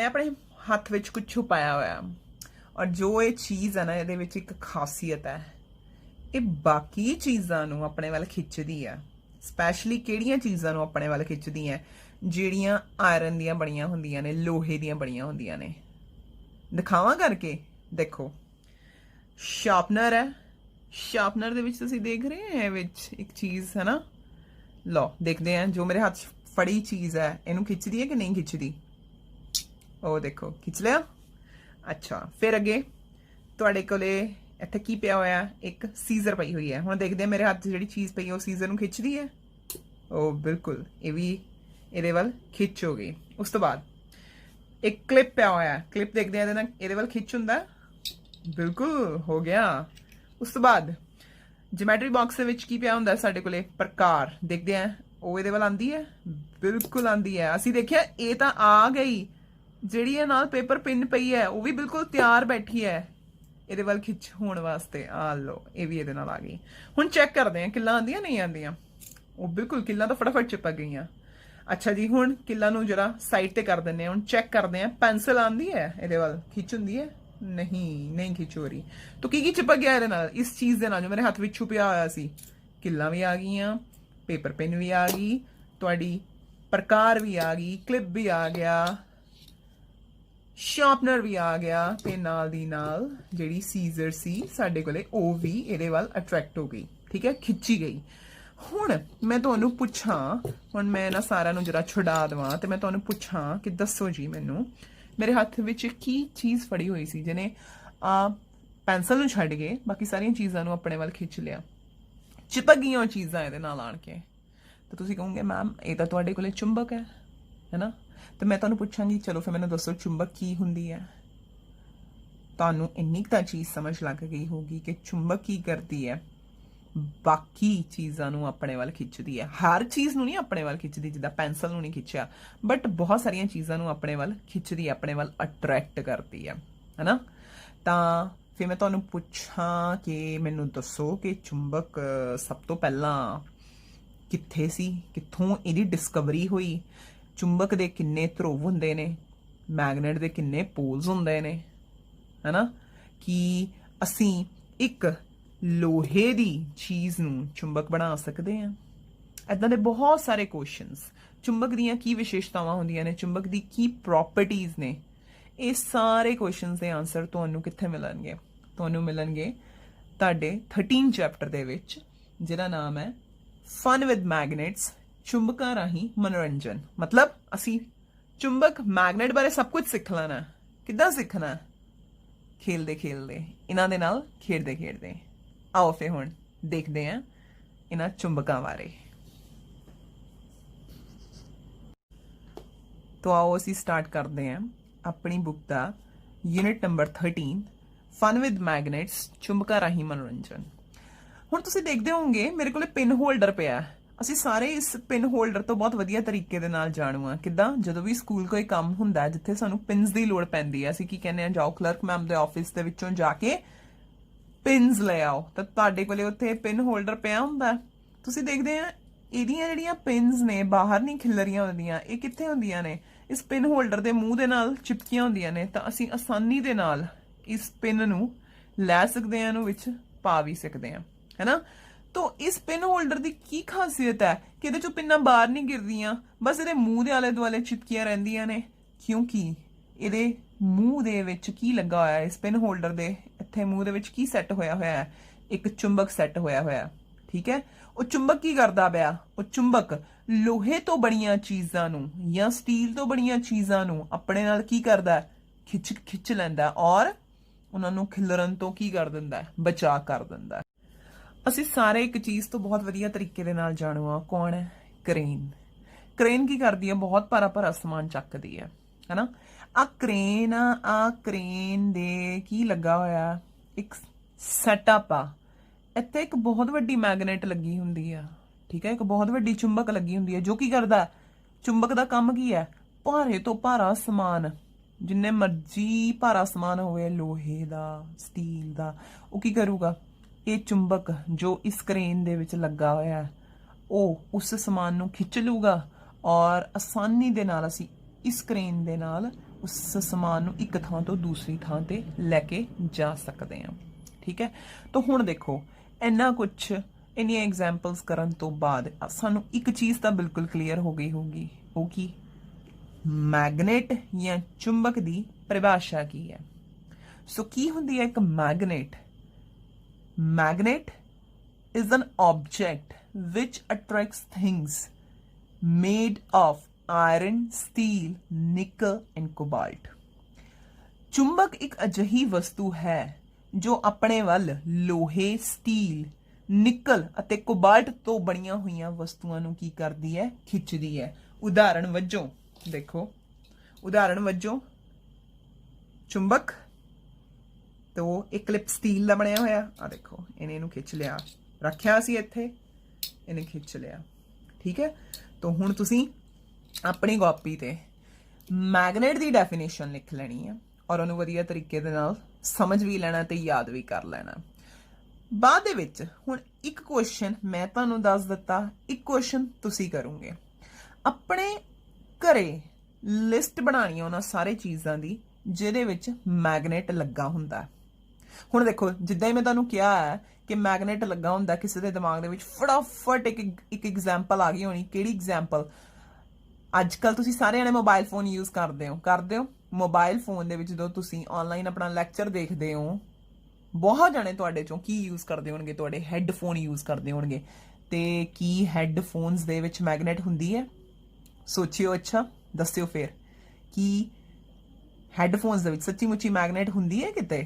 अपने हथ विच कुछ छुपाया होया और जो ये चीज़ है ना ये विच एक खासियत है, ये बाकी चीज़ां नूं अपने वाल खिच्चदी है। स्पैशली किहड़ियां चीज़ां नूं अपने वाल खिच्चदी है, जिहड़ियां आयरन दियां बणियां हुंदियां ने, लोहे दियां बणियां हुंदियां ने। दिखावां करके देखो, शार्पनर है, शार्पनर दे विच तुसीं देख रहे हैं विच एक चीज़ है ना। लो देखते हैं, जो मेरे हाथ फड़ी चीज़ है इनू खिंचदी है कि नहीं खिंचदी। ओ देखो खिंच लिया। अच्छा फिर अगे तुहाडे कोले इत्थे की पिया होया, एक सीजर पई हुई है। हुण देखते हैं मेरे हाथ जिहड़ी चीज़ पई है वो सीजर नू खिंचदी है। ओ बिल्कुल, ये भी इहदे वल खिंच हो गई। उस तो बाद एक क्लिप पिया होया, क्लिप देखते हैं इहदे वल खिंच हुंदा, बिल्कुल हो गया। उस तो बाद ज्योमैट्री बॉक्स ਦੇ ਵਿੱਚ ਕੀ ਪਿਆ ਹੁੰਦਾ ਸਾਡੇ ਕੋਲੇ, ਪ੍ਰਕਾਰ ਦੇਖਦੇ ਆ ਉਹ ਇਹਦੇ ਵੱਲ ਆਂਦੀ ਹੈ, ਬਿਲਕੁਲ ਆਂਦੀ ਹੈ। ਅਸੀਂ ਦੇਖਿਆ ਇਹ ਤਾਂ ਆ ਗਈ, ਜਿਹੜੀ ਇਹ ਨਾਲ ਪੇਪਰ ਪਿੰਨ ਪਈ ਹੈ ਉਹ ਵੀ ਬਿਲਕੁਲ ਤਿਆਰ ਬੈਠੀ ਹੈ ਇਹਦੇ ਵੱਲ ਖਿੱਚ ਹੋਣ ਵਾਸਤੇ। ਆ ਲੋ ਇਹ ਵੀ ਇਹਦੇ ਨਾਲ ਆ ਗਈ। ਹੁਣ ਚੈੱਕ ਕਰਦੇ ਆ ਕਿੱਲਾਂ ਆਂਦੀਆਂ ਨਹੀਂ ਆਂਦੀਆਂ। ਉਹ ਬਿਲकुल ਕਿੱਲਾਂ ਤਾਂ ਫਟਾਫਟ ਚਿਪਕ ਗਈਆਂ। ਅੱਛਾ ਜੀ ਹੁਣ ਕਿੱਲਾਂ ਨੂੰ ਜਰਾ ਸਾਈਡ ਤੇ ਕਰ ਦਿੰਨੇ ਆ। ਹੁਣ ਚੈੱਕ ਕਰਦੇ ਆ ਪੈਨਸਲ ਆਂਦੀ ਹੈ ਇਹਦੇ ਵੱਲ खिंच ਹੁੰਦੀ ਹੈ, नहीं खिंच हो रही। तो की चिपक गया ਇਹਦੇ ਨਾਲ, इस चीज़ ਦੇ ਨਾਲ जो मेरे हथ ਵਿੱਚ छुपिया होया सी। किल्लां भी आ गईयां, पेपर पिन भी आ गई, तुहाडी प्रकार भी आ गई, क्लिप भी आ गया, शार्पनर भी आ गया, ते नाल दी नाल ਜਿਹੜੀ सीजर सी ਸਾਡੇ ਕੋਲੇ ਉਹ ਵੀ ਇਹਦੇ ਵੱਲ अट्रैक्ट हो गई। ठीक है, खिंची गई। ਹੁਣ ਮੈਂ ਤੁਹਾਨੂੰ ਪੁੱਛਾਂ, ਹੁਣ ਮੈਂ ਨਾ ਸਾਰਿਆਂ ਨੂੰ ਜਰਾ ਛੁਡਾ ਦਵਾਂ ਤੇ ਮੈਂ ਤੁਹਾਨੂੰ ਪੁੱਛਾਂ ਕਿ ਦੱਸੋ ਜੀ ਮੈਨੂੰ, मेरे हथ विच की चीज़ फड़ी हुई सी जिन्हें पेंसिल नूं छड्ड के बाकी सारियां चीज़ां नूं अपने वाल खिंच लिया, चिपक गईयां चीज़ां इहदे नाल आण के। तो तुसीं कहोगे मैम ये तां तुहाडे कोले चुंबक है ना। तो मैं तुहानूं पुछांगी, चलो फिर मैनूं दसो चुंबक की हुंदी है। तुहानूं इन्नी तां चीज़ समझ लग गई होगी कि चुंबक की करती है, बाकी चीज़ां नूं अपने वाल खिच्चदी है। हर चीज़ नूं नहीं अपने वाल खिच्चदी, जिद्दां पेंसिल नूं नहीं खिच्चिया, बट बहुत सारियां चीज़ां नूं अपने वाल खिच्चदी है, अपने वाल अट्रैक्ट करती है ना। तां फिर मैं तुहानूं पुछां कि मैनूं दसो कि चुंबक सब तो पहलां कित्थे सी, कित्थों इहदी डिस्कवरी हुई, चुंबक दे किन्ने ध्रुव हुंदे ने, मैगनेट दे किन्ने पोल्स हुंदे ने, है ना। कि असीं एक लोहे दी चीज़ नूं चुंबक बना सकते हैं। इदां दे बहुत सारे क्वेश्चनस, चुंबक दीयां की विशेषतावां हुंदियां ने, चुंबक दी की प्रॉपर्टीज़ ने, ये सारे क्वेश्चनस दे आंसर तुहानूं कित्थे मिलणगे, तुहानूं मिलणगे तुहाडे 13 चैप्टर दे विच, जिहदा नाम है फन विद मैगनेट्स, चुंबकां राहीं मनोरंजन। मतलब असीं चुंबक मैगनेट बारे सब कुछ सीख लेना। किद्दां सीखना? खेलदे खेलदे, इन्हां दे नाल खेडदे खेडदे। आओ फिर हुण देखते हैं इन्हां चुंबकां बारे। तो आओ असीं स्टार्ट करते हैं अपनी बुक का unit number 13 fun with magnets, चुंबकां राहीं मनोरंजन। हुण तुसीं देखदे होवोगे मेरे कोले पिन होल्डर पिया। असीं सारे इस पिन होल्डर तो बहुत वधिया तरीके दे नाल जाणू आ। किद्दां? जदों भी स्कूल कोई काम हुंदा है जिथे सानूं पिन्स दी लोड़ पैंदी है, असीं की कहने आ, जाओ क्लर्क मैम दे ऑफिस दे विचों जाके पिन्स ले आओ, तो तुहाडे कोले उत्थे पिन होल्डर पिया हुंदा। तुसीं देखदे आ इहदियां जिहड़ियां पिन्स ने बाहर नहीं खिलरियां हुंदियां, ये कित्थे हुंदियां ने? इस पिन होल्डर दे मूंह दे नाल चिपकियां हुंदियां ने। तां असीं आसानी दे नाल इस पिन नूं लै सकदे आ, इहनूं विच पा भी सकदे आ, है ना। तो इस पिन होल्डर की की खासियत है कि इहदे चों पिन्नां बाहर नहीं गिरदियां, बस इहदे मूंह दे आले दुआले चिपकियां रहिंदियां ने। क्योंकि इहदे मूंह दे विच की लगा होया, इस पिन होल्डर दे इत्थे मूंह दे विच की सैट होया होया है, एक चुंबक सैट होया होया। ठीक है, वो चुंबक की करदा पिया, वो चुंबक लोहे तो बणियां चीज़ां नूं या स्टील तो बणियां चीज़ां नूं अपने नाल की करदा है, खिच लैंदा और उन्हां नूं खिलरन तो की कर दिंदा है, बचा कर दिंदा है। असीं सारे एक चीज़ तो बहुत वधिया तरीके दे नाल जाणू आ, कौन है? क्रेन। क्रेन की करदी है? बहुत भारा भारा समान चकदी है ना। आ क्रेन दे की लगा होया, एक सैटअप आ। इत्थे एक बहुत वड्डी मैगनेट लगी हुंदी है। ठीक है, एक बहुत वड्डी चुंबक लगी हुंदी है जो की करदा, चुंबक दा काम की है? भारे तो भारा समान, जिन्ने मर्जी भारा समान होवे, लोहे दा, स्टील दा, वो की करूगा? ये चुंबक जो इस क्रेन दे विच लगा होया है, ਉਹ उस समान नूं खिच लूगा और आसानी दे नाल असीं इस क्रेन दे नाल ਉਸ ਸਮਾਨ ਨੂੰ ਇੱਕ ਥਾਂ ਤੋਂ ਦੂਸਰੀ ਥਾਂ ਤੇ ਲੈ ਕੇ ਜਾ ਸਕਦੇ ਹਾਂ। ਠੀਕ ਹੈ, ਤਾਂ ਹੁਣ ਦੇਖੋ ਇੰਨਾ ਕੁਛ ਇੰਨੀਆਂ ਐਗਜ਼ਾਮਪਲਸ ਕਰਨ ਤੋਂ ਬਾਅਦ ਸਾਨੂੰ ਇੱਕ ਚੀਜ਼ ਤਾਂ ਬਿਲਕੁਲ ਕਲੀਅਰ ਹੋ ਗਈ ਹੋਊਗੀ, ਉਹ ਕੀ, ਮੈਗਨੇਟ ਜਾਂ ਚੁੰਬਕ ਦੀ ਪਰਿਭਾਸ਼ਾ ਕੀ ਹੈ। ਸੋ ਕੀ ਹੁੰਦੀ ਹੈ ਇੱਕ magnet? Magnet is an object which attracts things made of iron, steel, nickel and cobalt। ਚੁੰਬਕ ਇੱਕ ਅਜਿਹੀ ਵਸਤੂ ਹੈ ਜੋ ਆਪਣੇ ਵੱਲ ਲੋਹੇ, ਸਟੀਲ, ਨਿਕਲ ਅਤੇ ਕੋਬਾਲਟ ਤੋਂ ਬਣੀਆਂ ਹੋਈਆਂ ਵਸਤੂਆਂ ਨੂੰ ਕੀ ਕਰਦੀ ਹੈ? ਖਿੱਚਦੀ ਹੈ। ਉਦਾਹਰਣ ਵਜੋਂ ਦੇਖੋ, ਉਦਾਹਰਣ ਵਜੋਂ ਚੁੰਬਕ ਤੋਂ ਇੱਕ ਕਲਿੱਪ ਸਟੀਲ ਦਾ ਬਣਿਆ ਹੋਇਆ, ਆ ਦੇਖੋ ਇਹਨੇ ਇਹਨੂੰ ਖਿੱਚ ਲਿਆ, ਰੱਖਿਆ ਸੀ ਇੱਥੇ, ਇਹਨੇ ਖਿੱਚ ਲਿਆ। ਠੀਕ ਹੈ, ਤਾਂ ਹੁਣ ਤੁਸੀਂ ਆਪਣੀ ਕਾਪੀ ਤੇ ਮੈਗਨੇਟ ਦੀ ਡੈਫੀਨੇਸ਼ਨ ਲਿਖ ਲੈਣੀ ਹੈ ਔਰ ਉਹਨੂੰ ਵਧੀਆ ਤਰੀਕੇ ਦੇ ਨਾਲ ਸਮਝ ਵੀ ਲੈਣਾ ਤੇ ਯਾਦ ਵੀ ਕਰ ਲੈਣਾ। ਬਾਅਦ ਦੇ ਵਿੱਚ ਹੁਣ ਇੱਕ ਕੁਐਸਚਨ ਮੈਂ ਤੁਹਾਨੂੰ ਦੱਸ ਦਿੱਤਾ, ਇੱਕ ਕੁਐਸਚਨ ਤੁਸੀਂ ਕਰੋਗੇ। ਆਪਣੇ ਘਰੇ ਲਿਸਟ ਬਣਾਣੀ ਉਹਨਾਂ ਸਾਰੇ ਚੀਜ਼ਾਂ ਦੀ ਜਿਹਦੇ ਵਿੱਚ ਮੈਗਨੇਟ ਲੱਗਾ ਹੁੰਦਾ। ਹੁਣ ਦੇਖੋ ਜਿੱਦਾਂ ਹੀ ਮੈਂ ਤੁਹਾਨੂੰ ਕਿਹਾ ਹੈ ਕਿ ਮੈਗਨੇਟ ਲੱਗਾ ਹੁੰਦਾ, ਕਿਸੇ ਦੇ ਦਿਮਾਗ ਦੇ ਵਿੱਚ ਫਟਾਫਟ ਇੱਕ ਐਗਜ਼ਾਮਪਲ ਆ ਗਈ ਹੋਣੀ। ਕਿਹੜੀ ਐਗਜ਼ਾਮਪਲ? ਅੱਜ ਕੱਲ ਤੁਸੀਂ ਸਾਰੇ ਜਣੇ ਮੋਬਾਈਲ ਫੋਨ ਯੂਜ਼ ਕਰਦੇ ਹੋ। ਮੋਬਾਈਲ ਫੋਨ ਦੇ ਵਿੱਚ ਜਦੋਂ ਤੁਸੀਂ ਆਨਲਾਈਨ ਆਪਣਾ ਲੈਕਚਰ ਦੇਖਦੇ ਹੋ, ਬਹੁਤ ਜਣੇ ਤੁਹਾਡੇ ਚੋਂ ਕੀ ਯੂਜ਼ ਕਰਦੇ ਹੋਣਗੇ? ਤੁਹਾਡੇ ਹੈੱਡਫੋਨ ਯੂਜ਼ ਕਰਦੇ ਹੋਣਗੇ। ਤੇ ਕੀ ਹੈੱਡਫੋਨਸ ਦੇ ਵਿੱਚ ਮੈਗਨੇਟ ਹੁੰਦੀ ਹੈ? ਸੋਚਿਓ, ਅੱਛਾ ਦੱਸਿਓ ਫਿਰ, ਕੀ ਹੈੱਡਫੋਨਸ ਦੇ ਵਿੱਚ ਸੱਚੀ ਮੁੱਚੀ ਮੈਗਨੇਟ ਹੁੰਦੀ ਹੈ ਕਿਤੇ?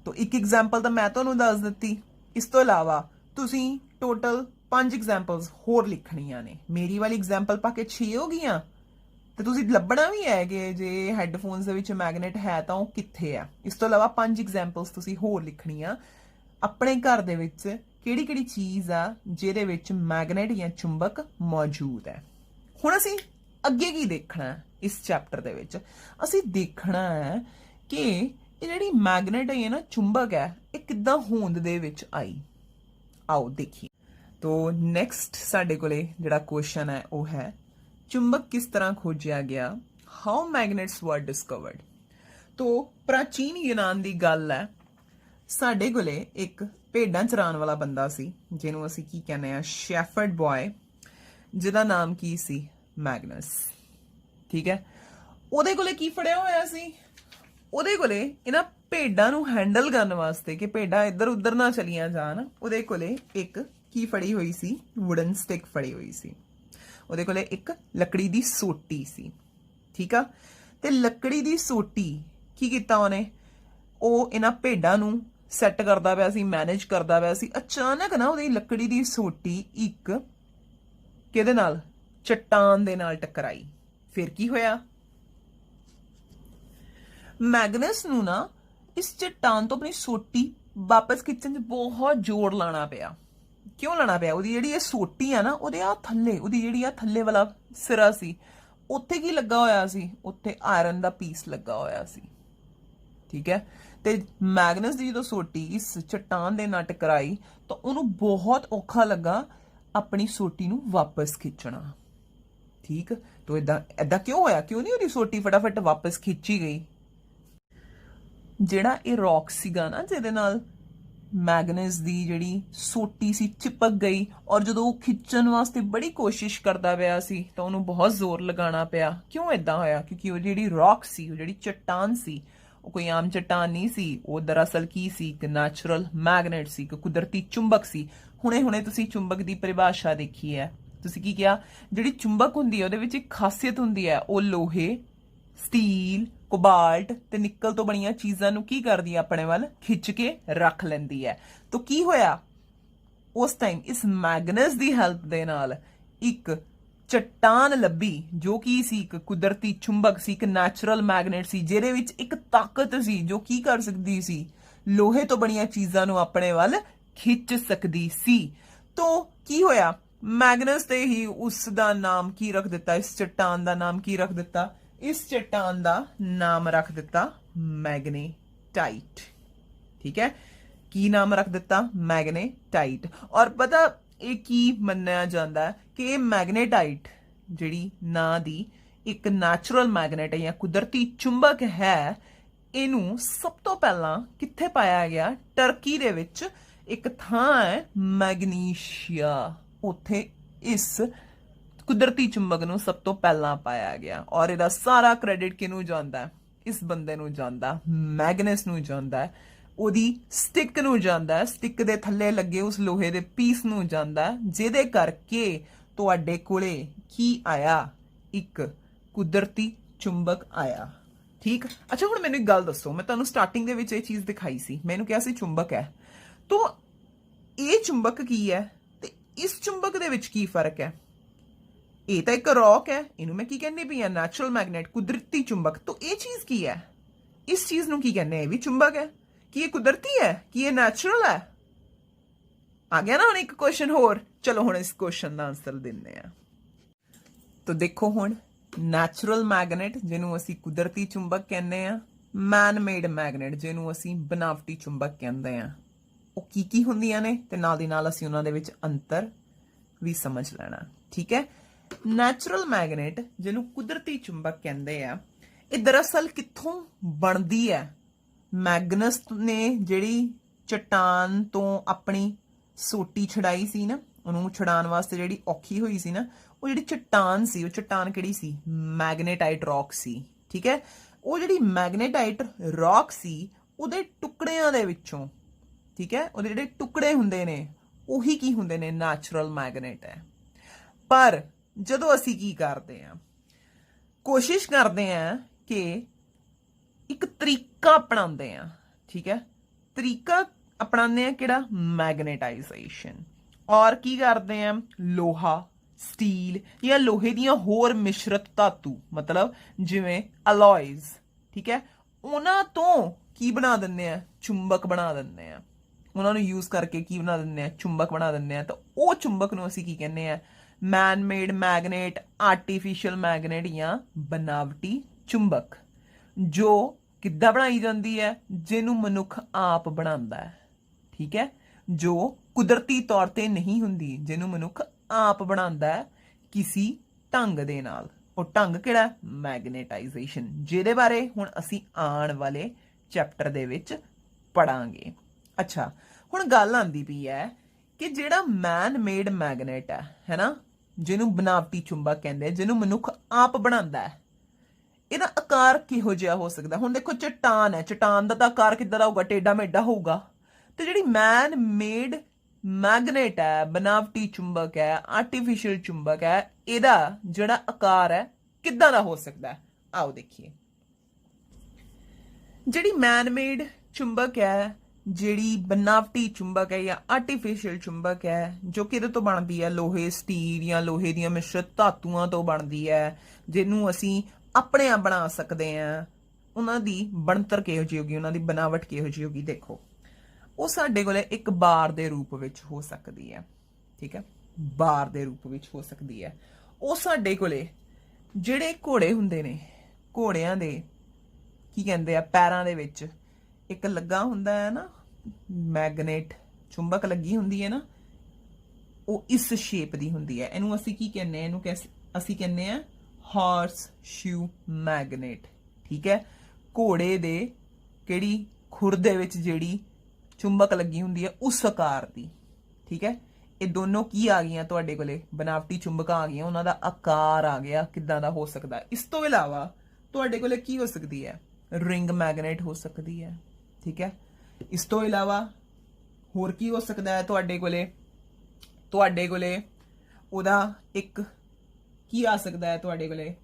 ਤਾਂ ਇੱਕ ਐਗਜ਼ਾਮਪਲ ਤਾਂ ਮੈਂ ਤੁਹਾਨੂੰ ਦੱਸ ਦਿੱਤੀ। ਇਸ ਤੋਂ ਇਲਾਵਾ ਤੁਸੀਂ ਟੋਟਲ 5 ਐਗਜ਼ਾਮਪਲਸ ਹੋਰ ਲਿਖਣੀਆਂ ਨੇ। ਮੇਰੀ ਵਾਲੀ ਐਗਜ਼ਾਮਪਲ ਪਾ ਕੇ 6 ਹੋ ਗਈਆਂ, ਤੇ ਤੁਸੀਂ ਲੱਭਣਾ ਵੀ ਹੈ ਕਿ ਜੇ ਹੈੱਡਫੋਨਸ ਦੇ ਵਿੱਚ ਮੈਗਨੇਟ ਹੈ ਤਾਂ ਉਹ ਕਿੱਥੇ ਆ। ਇਸ ਤੋਂ ਇਲਾਵਾ 5 ਐਗਜ਼ਾਮਪਲਸ ਤੁਸੀਂ ਹੋਰ ਲਿਖਣੀਆਂ। ਆਪਣੇ ਘਰ ਦੇ ਵਿੱਚ ਕਿਹੜੀ ਕਿਹੜੀ ਚੀਜ਼ ਆ ਜਿਹਦੇ ਵਿੱਚ ਮੈਗਨੇਟ ਜਾਂ ਚੁੰਬਕ ਮੌਜੂਦ ਹੈ। ਹੁਣ ਅਸੀਂ ਅੱਗੇ ਕੀ ਦੇਖਣਾ ਇਸ ਚੈਪਟਰ ਦੇ ਵਿੱਚ? ਅਸੀਂ ਦੇਖਣਾ ਹੈ ਕਿ ਇਹ ਜਿਹੜੀ ਮੈਗਨੇਟ ਹੈ ਨਾ, ਚੁੰਬਕ ਹੈ, ਇਹ ਕਿੱਦਾਂ ਹੋਂਦ ਦੇ ਵਿੱਚ ਆਈ। ਆਓ ਦੇਖੀਏ। ਤੋ ਨੈਕਸਟ ਸਾਡੇ ਕੋਲੇ ਜਿਹੜਾ ਕੁਐਸਚਨ ਹੈ ਉਹ ਹੈ, ਚੁੰਬਕ ਕਿਸ ਤਰ੍ਹਾਂ ਖੋਜਿਆ ਗਿਆ? ਹਾਊ ਮੈਗਨੇਟਸ ਵਰ ਡਿਸਕਵਰਡ। ਤੋ ਪ੍ਰਾਚੀਨ ਯੂਨਾਨ ਦੀ ਗੱਲ ਹੈ। ਸਾਡੇ ਕੋਲੇ ਇੱਕ ਭੇਡਾਂ ਚਰਾਉਣ ਵਾਲਾ ਬੰਦਾ ਸੀ, ਜਿਹਨੂੰ ਅਸੀਂ ਕੀ ਕਹਿੰਦੇ ਆ, ਸ਼ੈਫਰਡ ਬॉय, ਜਿਹਦਾ ਨਾਮ ਕੀ ਸੀ? ਮੈਗਨਸ। ਠੀਕ ਹੈ, ਉਹਦੇ ਕੋਲੇ ਕੀ ਫੜਿਆ ਹੋਇਆ ਸੀ? ਉਹਦੇ ਕੋਲੇ ਇਹਨਾਂ ਭੇਡਾਂ ਨੂੰ ਹੈਂਡਲ ਕਰਨ ਵਾਸਤੇ ਕਿ ਭੇਡਾਂ ਇੱਧਰ ਉੱਧਰ ਨਾ ਚਲੀਆਂ ਜਾਣ, ਉਹਦੇ ਕੋਲੇ ਇੱਕ ਕੀ ਫੜੀ ਹੋਈ ਸੀ? ਵੁਡਨ ਸਟਿਕ ਫੜੀ ਹੋਈ ਸੀ। ਉਹਦੇ ਕੋਲੇ ਇੱਕ ਲੱਕੜੀ ਦੀ ਸੋਟੀ ਸੀ। ਠੀਕ ਆ, ਤੇ ਲੱਕੜੀ ਦੀ ਸੋਟੀ ਕੀ ਕੀਤਾ ਉਹਨੇ? ਉਹ ਇਹਨਾਂ ਭੇਡਾਂ ਨੂੰ ਸੈੱਟ ਕਰਦਾ ਪਿਆ ਸੀ, ਮੈਨੇਜ ਕਰਦਾ ਪਿਆ ਸੀ। ਅਚਾਨਕ ਨਾ ਉਹਦੀ ਲੱਕੜੀ ਦੀ ਸੋਟੀ ਇੱਕ ਕਿਹਦੇ ਨਾਲ? ਚੱਟਾਨ ਦੇ ਨਾਲ ਟਕਰਾਈ। ਫਿਰ ਕੀ ਹੋਇਆ? ਮੈਗਨਸ ਨੂੰ ਨਾ ਇਸ ਚੱਟਾਨ ਤੋਂ ਆਪਣੀ ਸੋਟੀ ਵਾਪਸ ਖਿੱਚਣ 'ਚ ਬਹੁਤ ਜ਼ੋਰ ਲਾਣਾ ਪਿਆ। ਕਿਉਂ ਲਾਣਾ ਪਿਆ? ਉਹਦੀ ਜਿਹੜੀ ਇਹ ਸੋਟੀ ਆ ਨਾ, ਉਹਦੇ ਆ ਥੱਲੇ, ਉਹਦੀ ਜਿਹੜੀ ਆ ਥੱਲੇ ਵਾਲਾ ਸਿਰਾ ਸੀ, ਉੱਥੇ ਕੀ ਲੱਗਾ ਹੋਇਆ ਸੀ? ਉੱਥੇ ਆਇਰਨ ਦਾ ਪੀਸ ਲੱਗਾ ਹੋਇਆ ਸੀ। ਠੀਕ ਹੈ, ਤੇ ਮੈਗਨਸ ਦੀ ਜਦੋਂ ਸੋਟੀ ਇਸ ਚੱਟਾਨ ਦੇ ਨਾਲ ਟਕਰਾਈ ਤਾਂ ਉਹਨੂੰ ਬਹੁਤ ਔਖਾ ਲੱਗਾ ਆਪਣੀ ਸੋਟੀ ਨੂੰ ਵਾਪਸ ਖਿੱਚਣਾ। ਠੀਕ, ਤਾਂ ਏਦਾਂ ਕਿਉਂ ਹੋਇਆ? ਕਿਉਂ ਨਹੀਂ ਉਹਦੀ ਸੋਟੀ ਫਟਾਫਟ ਵਾਪਸ ਖਿੱਚੀ ਗਈ? ਜਿਹੜਾ ਇਹ ਰੌਕ ਸੀਗਾ ਨਾ, ਜਿਹਦੇ ਨਾਲ ਮੈਗਨਸ ਦੀ ਜਿਹੜੀ ਸੋਟੀ ਸੀ ਚਿਪਕ ਗਈ, ਔਰ ਜਦੋਂ ਉਹ ਖਿੱਚਣ ਵਾਸਤੇ ਬੜੀ ਕੋਸ਼ਿਸ਼ ਕਰਦਾ ਪਿਆ ਸੀ ਤਾਂ ਉਹਨੂੰ ਬਹੁਤ ਜ਼ੋਰ ਲਗਾਉਣਾ ਪਿਆ। ਕਿਉਂ ਏਦਾਂ ਹੋਇਆ? ਕਿਉਂਕਿ ਉਹ ਜਿਹੜੀ ਰੌਕ ਸੀ, ਉਹ ਜਿਹੜੀ ਚੱਟਾਨ ਸੀ, ਉਹ ਕੋਈ ਆਮ ਚੱਟਾਨ ਨਹੀਂ ਸੀ। ਉਹ ਦਰਅਸਲ ਕੀ ਸੀ? ਇੱਕ ਨੈਚੁਰਲ ਮੈਗਨੇਟ ਸੀ, ਇੱਕ ਕੁਦਰਤੀ ਚੁੰਬਕ ਸੀ। ਹੁਣੇ ਤੁਸੀਂ ਚੁੰਬਕ ਦੀ ਪਰਿਭਾਸ਼ਾ ਦੇਖੀ ਹੈ। ਤੁਸੀਂ ਕੀ ਕਿਹਾ? ਜਿਹੜੀ ਚੁੰਬਕ ਹੁੰਦੀ ਹੈ ਉਹਦੇ ਵਿੱਚ ਇੱਕ ਖਾਸੀਅਤ ਹੁੰਦੀ ਹੈ, ਉਹ ਲੋਹੇ, ਸਟੀਲ, ਕੋਬਾਲਟ ਤੇ ਨਿਕਲ ਤੋਂ ਬਣੀਆਂ ਚੀਜ਼ਾਂ ਨੂੰ ਕੀ ਕਰਦੀ ਹੈ? ਆਪਣੇ ਵੱਲ ਖਿੱਚ ਕੇ ਰੱਖ ਲੈਂਦੀ ਹੈ। ਤਾਂ ਕੀ ਹੋਇਆ ਉਸ ਟਾਈਮ? ਇਸ ਮੈਗਨਸ ਦੀ ਹੈਲਪ ਦੇ ਨਾਲ ਇੱਕ ਚੱਟਾਨ ਲੱਭੀ ਜੋ ਕੀ ਸੀ? ਇੱਕ ਕੁਦਰਤੀ ਚੁੰਬਕ ਸੀ, ਇੱਕ ਨੈਚੁਰਲ ਮੈਗਨੇਟ ਸੀ, ਜਿਹਦੇ ਵਿੱਚ ਇੱਕ ਤਾਕਤ ਸੀ ਜੋ ਕੀ ਕਰ ਸਕਦੀ ਸੀ? ਲੋਹੇ ਤੋਂ ਬਣੀਆਂ ਚੀਜ਼ਾਂ ਨੂੰ ਆਪਣੇ ਵੱਲ ਖਿੱਚ ਸਕਦੀ ਸੀ। ਤਾਂ ਕੀ ਹੋਇਆ? ਮੈਗਨਸ ਤੇ ਹੀ ਉਸ ਦਾ ਨਾਮ ਕੀ ਰੱਖ ਦਿੱਤਾ? ਇਸ ਚੱਟਾਨ ਦਾ ਨਾਮ ਕੀ ਰੱਖ ਦਿੱਤਾ? ਇਸ ਚੱਟਾਨ ਦਾ ਨਾਮ ਰੱਖ ਦਿੱਤਾ ਮੈਗਨੇਟਾਈਟ। ਠੀਕ ਹੈ, ਕੀ ਨਾਮ ਰੱਖ ਦਿੱਤਾ? ਮੈਗਨੇਟਾਈਟ। ਔਰ ਪਤਾ ਇਹ ਕੀ ਮੰਨਿਆ ਜਾਂਦਾ ਹੈ ਕਿ ਇਹ ਮੈਗਨੇਟਾਈਟ ਜਿਹੜੀ ਨਾਂ ਦੀ, ਇੱਕ ਨੈਚੁਰਲ ਮੈਗਨੇਟ ਜਾਂ ਕੁਦਰਤੀ ਚੁੰਬਕ ਹੈ, ਇਹਨੂੰ ਸਭ ਤੋਂ ਪਹਿਲਾਂ ਕਿੱਥੇ ਪਾਇਆ ਗਿਆ? ਟਰਕੀ ਦੇ ਵਿੱਚ ਇੱਕ ਥਾਂ ਹੈ ਮੈਗਨੀਸ਼ੀਆ, ਉੱਥੇ ਇਸ ਕੁਦਰਤੀ ਚੁੰਬਕ ਨੂੰ ਸਭ ਤੋਂ ਪਹਿਲਾਂ ਪਾਇਆ ਗਿਆ। ਔਰ ਇਹਦਾ ਸਾਰਾ ਕ੍ਰੈਡਿਟ ਕਿਹਨੂੰ ਜਾਂਦਾ? ਇਸ ਬੰਦੇ ਨੂੰ ਜਾਂਦਾ, ਮੈਗਨਸ ਨੂੰ ਜਾਂਦਾ, ਉਹਦੀ ਸਟਿਕ ਨੂੰ ਜਾਂਦਾ, ਸਟਿਕ ਦੇ ਥੱਲੇ ਲੱਗੇ ਉਸ ਲੋਹੇ ਦੇ ਪੀਸ ਨੂੰ ਜਾਂਦਾ, ਜਿਹਦੇ ਕਰਕੇ ਤੁਹਾਡੇ ਕੋਲੇ ਕੀ ਆਇਆ? ਇੱਕ ਕੁਦਰਤੀ ਚੁੰਬਕ ਆਇਆ। ਠੀਕ। ਅੱਛਾ, ਹੁਣ ਮੈਨੂੰ ਇੱਕ ਗੱਲ ਦੱਸੋ, ਮੈਂ ਤੁਹਾਨੂੰ ਸਟਾਰਟਿੰਗ ਦੇ ਵਿੱਚ ਇਹ ਚੀਜ਼ ਦਿਖਾਈ ਸੀ, ਮੈਨੂੰ ਕਿਹਾ ਸੀ ਚੁੰਬਕ ਹੈ, ਤਾਂ ਇਹ ਚੁੰਬਕ ਕੀ ਹੈ ਤੇ ਇਸ ਚੁੰਬਕ ਦੇ ਵਿੱਚ ਕੀ ਫਰਕ ਹੈ? ਇਹ ਤਾਂ ਇੱਕ ਰੌਕ ਹੈ, ਇਹਨੂੰ ਮੈਂ ਕੀ ਕਹਿੰਦੀ ਪਈ ਆ? ਨੈਚੁਰਲ ਮੈਗਨੇਟ, ਕੁਦਰਤੀ ਚੁੰਬਕ। ਤਾਂ ਇਹ ਚੀਜ਼ ਕੀ ਹੈ? ਇਸ ਚੀਜ਼ ਨੂੰ ਕੀ ਕਹਿੰਦੇ? ਇਹ ਵੀ ਚੁੰਬਕ ਹੈ। ਕੀ ਇਹ ਕੁਦਰਤੀ ਹੈ? ਕੀ ਇਹ ਨੈਚੁਰਲ ਹੈ? ਆ ਗਿਆ ਨਾ ਹੁਣ ਇੱਕ ਕੁਐਸਚਨ ਹੋਰ। ਚਲੋ ਹੁਣ ਇਸ ਕੁਐਸਚਨ ਦਾ ਆਨਸਰ ਦਿੰਦੇ ਆ। ਤਾਂ ਦੇਖੋ ਹੁਣ, ਨੈਚੁਰਲ ਮੈਗਨੇਟ ਜਿਹਨੂੰ ਅਸੀਂ ਕੁਦਰਤੀ ਚੁੰਬਕ ਕਹਿੰਦੇ ਆ, ਮੈਨ ਮੇਡ ਮੈਗਨੇਟ ਜਿਹਨੂੰ ਅਸੀਂ ਬਨਾਵਟੀ ਚੁੰਬਕ ਕਹਿੰਦੇ ਆ, ਉਹ ਕੀ ਹੁੰਦੀਆਂ ਨੇ ਤੇ ਨਾਲ ਦੀ ਨਾਲ ਅਸੀਂ ਉਹਨਾਂ ਦੇ ਵਿੱਚ ਅੰਤਰ ਵੀ ਸਮਝ ਲੈਣਾ। ਠੀਕ ਹੈ। ਨੈਚੁਰਲ ਮੈਗਨੇਟ ਜਿਹਨੂੰ ਕੁਦਰਤੀ ਚੁੰਬਕ ਕਹਿੰਦੇ ਆ, ਇਹ ਦਰਅਸਲ ਕਿੱਥੋਂ ਬਣਦੀ ਹੈ? ਮੈਗਨਸ ਨੇ ਜਿਹੜੀ ਚਟਾਨ ਤੋਂ ਆਪਣੀ ਸੋਟੀ ਛਡਾਈ ਸੀ ਨਾ, ਉਹਨੂੰ ਛਡਾਉਣ ਵਾਸਤੇ ਜਿਹੜੀ ਔਖੀ ਹੋਈ ਸੀ ਨਾ, ਉਹ ਜਿਹੜੀ ਚਟਾਨ ਸੀ, ਉਹ ਚਟਾਨ ਕਿਹੜੀ ਸੀ? ਮੈਗਨੇਟਾਈਟ ਰੌਕ ਸੀ। ਠੀਕ ਹੈ। ਉਹ ਜਿਹੜੀ ਮੈਗਨੇਟਾਈਟ ਰੌਕ ਸੀ, ਉਹਦੇ ਟੁਕੜਿਆਂ ਦੇ ਵਿੱਚੋਂ, ਠੀਕ ਹੈ, ਉਹਦੇ ਜਿਹੜੇ ਟੁਕੜੇ ਹੁੰਦੇ ਨੇ ਉਹੀ ਕੀ ਹੁੰਦੇ ਨੇ? ਨੈਚੁਰਲ ਮੈਗਨੇਟ ਹੈ। ਪਰ ਜਦੋਂ ਅਸੀਂ ਕੀ ਕਰਦੇ ਆ, ਕੋਸ਼ਿਸ਼ ਕਰਦੇ ਆ ਕਿ ਇੱਕ ਤਰੀਕਾ ਅਪਣਾਉਂਦੇ ਆ। ਠੀਕ ਹੈ। ਤਰੀਕਾ ਅਪਣਾਉਂਦੇ ਆ ਕਿਹੜਾ? ਮੈਗਨੇਟਾਈਜੇਸ਼ਨ। ਔਰ ਕੀ ਕਰਦੇ ਆ? ਲੋਹਾ, ਸਟੀਲ ਜਾਂ ਲੋਹੇ ਦੀਆਂ ਹੋਰ ਮਿਸ਼ਰਤ ਧਾਤੂ, ਮਤਲਬ ਜਿਵੇਂ ਅਲੋਇਜ਼, ਠੀਕ ਹੈ, ਉਹਨਾਂ ਤੋਂ ਕੀ ਬਣਾ ਦਿੰਦੇ ਆ? ਚੁੰਬਕ ਬਣਾ ਦਿੰਦੇ ਆ। ਉਹਨਾਂ ਨੂੰ ਯੂਜ਼ ਕਰਕੇ ਕੀ ਬਣਾ ਦਿੰਦੇ ਆ? ਚੁੰਬਕ ਬਣਾ ਦਿੰਦੇ ਆ। ਤਾਂ ਉਹ ਚੁੰਬਕ ਨੂੰ ਅਸੀਂ ਕੀ ਕਹਿੰਦੇ ਆ? ਮੈਨ ਮੇਡ ਮੈਗਨੇਟ, ਆਰਟੀਫਿਸ਼ੀਅਲ ਮੈਗਨੇਟ ਜਾਂ ਬਨਾਵਟੀ ਚੁੰਬਕ। ਜੋ ਕਿੱਦਾਂ ਬਣਾਈ ਜਾਂਦੀ ਹੈ? ਜਿਹਨੂੰ ਮਨੁੱਖ ਆਪ ਬਣਾਉਂਦਾ ਹੈ। ਠੀਕ ਹੈ। ਜੋ ਕੁਦਰਤੀ ਤੌਰ ਤੇ ਨਹੀਂ ਹੁੰਦੀ, ਜਿਹਨੂੰ ਮਨੁੱਖ ਆਪ ਬਣਾਉਂਦਾ ਹੈ ਕਿਸੇ ਢੰਗ ਦੇ ਨਾਲ। ਉਹ ਢੰਗ ਕਿਹੜਾ? ਮੈਗਨੇਟਾਈਜੇਸ਼ਨ, ਜਿਹਦੇ ਬਾਰੇ ਹੁਣ ਅਸੀਂ ਆਉਣ ਵਾਲੇ ਚੈਪਟਰ ਦੇ ਵਿੱਚ ਪੜਾਂਗੇ। ਅੱਛਾ, ਹੁਣ ਗੱਲ ਆਂਦੀ ਪਈ ਹੈ ਕਿ ਜਿਹੜਾ ਮੈਨ ਮੇਡ ਮੈਗਨੇਟ ਹੈ ਨਾ, ਜਿਹਨੂੰ ਬਨਾਵਟੀ ਚੁੰਬਕ ਕਹਿੰਦੇ, ਜਿਹਨੂੰ ਮਨੁੱਖ ਆਪ ਬਣਾਉਂਦਾ ਹੈ, ਇਹਦਾ ਆਕਾਰ ਕਿਹੋ ਜਿਹਾ ਹੋ ਸਕਦਾ? ਹੁਣ ਦੇਖੋ, ਚਟਾਨ ਹੈ, ਚਟਾਨ ਦਾ ਤਾਂ ਆਕਾਰ ਕਿੱਦਾਂ ਦਾ ਹੋਊਗਾ? ਟੇਢਾ ਮੇਢਾ ਹੋਊਗਾ। ਤੇ ਜਿਹੜੀ ਮੈਨ ਮੇਡ ਮੈਗਨੇਟ ਹੈ, ਬਨਾਵਟੀ ਚੁੰਬਕ ਹੈ, ਆਰਟੀਫਿਸ਼ੀਅਲ ਚੁੰਬਕ ਹੈ, ਇਹਦਾ ਜਿਹੜਾ ਆਕਾਰ ਹੈ ਕਿੱਦਾਂ ਦਾ ਹੋ ਸਕਦਾ? ਆਓ ਦੇਖੀਏ। ਜਿਹੜੀ ਮੈਨ ਮੇਡ ਚੁੰਬਕ ਹੈ, ਜਿਹੜੀ ਬਨਾਵਟੀ ਚੁੰਬਕ ਹੈ ਜਾਂ ਆਰਟੀਫਿਸ਼ੀਅਲ ਚੁੰਬਕ ਹੈ, ਜੋ ਕਿ ਇਹਦੇ ਤੋਂ ਬਣਦੀ ਹੈ ਲੋਹੇ, ਸਟੀਲ ਜਾਂ ਲੋਹੇ ਦੀਆਂ ਮਿਸ਼ਰਤ ਧਾਤੂਆਂ ਤੋਂ ਬਣਦੀ ਹੈ, ਜਿਹਨੂੰ ਅਸੀਂ ਆਪਣੇ ਆਪ ਬਣਾ ਸਕਦੇ ਹਾਂ, ਉਹਨਾਂ ਦੀ ਬਣਤਰ ਕਿਹੋ ਜਿਹੀ ਹੋਗੀ? ਉਹਨਾਂ ਦੀ ਬਣਾਵਟ ਕਿਹੋ ਜਿਹੀ ਹੋਗੀ? ਦੇਖੋ, ਉਹ ਸਾਡੇ ਕੋਲੇ ਇੱਕ ਬਾਰ ਦੇ ਰੂਪ ਵਿੱਚ ਹੋ ਸਕਦੀ ਹੈ। ਠੀਕ ਹੈ। ਬਾਰ ਦੇ ਰੂਪ ਵਿੱਚ ਹੋ ਸਕਦੀ ਹੈ। ਉਹ ਸਾਡੇ ਕੋਲੇ ਜਿਹੜੇ ਘੋੜੇ ਹੁੰਦੇ ਨੇ, ਘੋੜਿਆਂ ਦੇ ਕੀ ਕਹਿੰਦੇ ਆ, ਪੈਰਾਂ ਦੇ ਵਿੱਚ ਇੱਕ ਲੱਗਾ ਹੁੰਦਾ ਹੈ ਨਾ ਮੈਗਨੇਟ, ਚੁੰਬਕ ਲੱਗੀ ਹੁੰਦੀ ਹੈ ਨਾ, ਉਹ ਇਸ ਸ਼ੇਪ ਦੀ ਹੁੰਦੀ ਹੈ। ਇਹਨੂੰ ਅਸੀਂ ਕੀ ਕਹਿੰਦੇ ਆ? ਇਹਨੂੰ ਅਸੀਂ ਕਹਿੰਦੇ ਆ ਹਾਰਸ ਸ਼ੂ ਮੈਗਨੇਟ। ਠੀਕ ਹੈ। ਘੋੜੇ ਦੇ ਕਿਹੜੀ ਖੁਰ ਦੇ ਵਿੱਚ ਜਿਹੜੀ ਚੁੰਬਕ ਲੱਗੀ ਹੁੰਦੀ ਹੈ, ਉਸ ਆਕਾਰ ਦੀ। ਠੀਕ ਹੈ। ਇਹ ਦੋਨੋਂ ਕੀ ਆ ਗਈਆਂ ਤੁਹਾਡੇ ਕੋਲੇ? ਬਨਾਵਟੀ ਚੁੰਬਕਾਂ ਆ ਗਈਆਂ, ਉਹਨਾਂ ਦਾ ਆਕਾਰ ਆ ਗਿਆ ਕਿੱਦਾਂ ਦਾ ਹੋ ਸਕਦਾ। ਇਸ ਤੋਂ ਇਲਾਵਾ ਤੁਹਾਡੇ ਕੋਲੇ ਕੀ ਹੋ ਸਕਦੀ ਹੈ? ਰਿੰਗ ਮੈਗਨੇਟ ਹੋ ਸਕਦੀ ਹੈ। ਠੀਕ ਹੈ। ਇਸ ਤੋਂ ਇਲਾਵਾ ਹੋਰ ਕੀ ਹੋ ਸਕਦਾ ਹੈ ਤੁਹਾਡੇ ਕੋਲੇ? ਤੁਹਾਡੇ ਕੋਲੇ ਉਹਦਾ ਇੱਕ ਕੀ ਆ ਸਕਦਾ ਹੈ? ਤੁਹਾਡੇ ਕੋਲੇ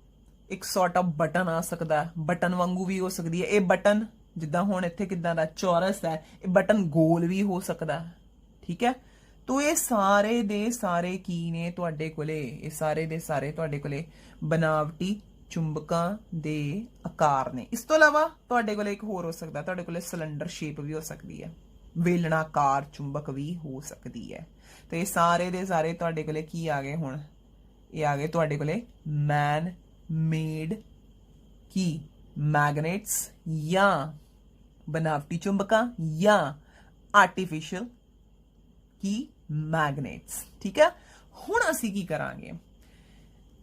ਇੱਕ ਸੌਰਟ ਆਫ ਬਟਨ ਆ ਸਕਦਾ ਹੈ, ਬਟਨ ਵਾਂਗੂ ਵੀ ਹੋ ਸਕਦੀ ਹੈ। ਇਹ ਬਟਨ ਜਿੱਦਾਂ ਹੁਣ ਇੱਥੇ ਕਿੱਦਾਂ ਦਾ ਚੌਰਸ ਹੈ, ਇਹ ਬਟਨ ਗੋਲ ਵੀ ਹੋ ਸਕਦਾ। ਠੀਕ ਹੈ। ਤੋ ਇਹ ਸਾਰੇ ਦੇ ਸਾਰੇ ਕੀ ਨੇ ਤੁਹਾਡੇ ਕੋਲੇ? ਇਹ ਸਾਰੇ ਦੇ ਸਾਰੇ ਤੁਹਾਡੇ ਕੋਲੇ ਬਨਾਵਟੀ ਚੁੰਬਕਾਂ ਦੇ ਆਕਾਰ ਨੇ। ਇਸ ਤੋਂ ਇਲਾਵਾ ਤੁਹਾਡੇ ਕੋਲੇ ਇੱਕ ਹੋਰ ਹੋ ਸਕਦਾ, ਤੁਹਾਡੇ ਕੋਲੇ ਸਿਲੰਡਰ ਸ਼ੇਪ ਵੀ ਹੋ ਸਕਦੀ ਹੈ, ਵੇਲਣਾਕਾਰ ਚੁੰਬਕ ਵੀ ਹੋ ਸਕਦੀ ਹੈ। ਤੇ ਇਹ ਸਾਰੇ ਦੇ ਸਾਰੇ ਤੁਹਾਡੇ ਕੋਲੇ ਕੀ ਆ ਗਏ? ਹੁਣ ਇਹ ਆ ਗਏ ਤੁਹਾਡੇ ਕੋਲੇ ਮੈਨ ਮੇਡ ਕੀ मैग्नेट्स या बनावटी चुंबका या आर्टिफिशियल की मैग्नेट्स। ठीक है। हुण असी की करांगे,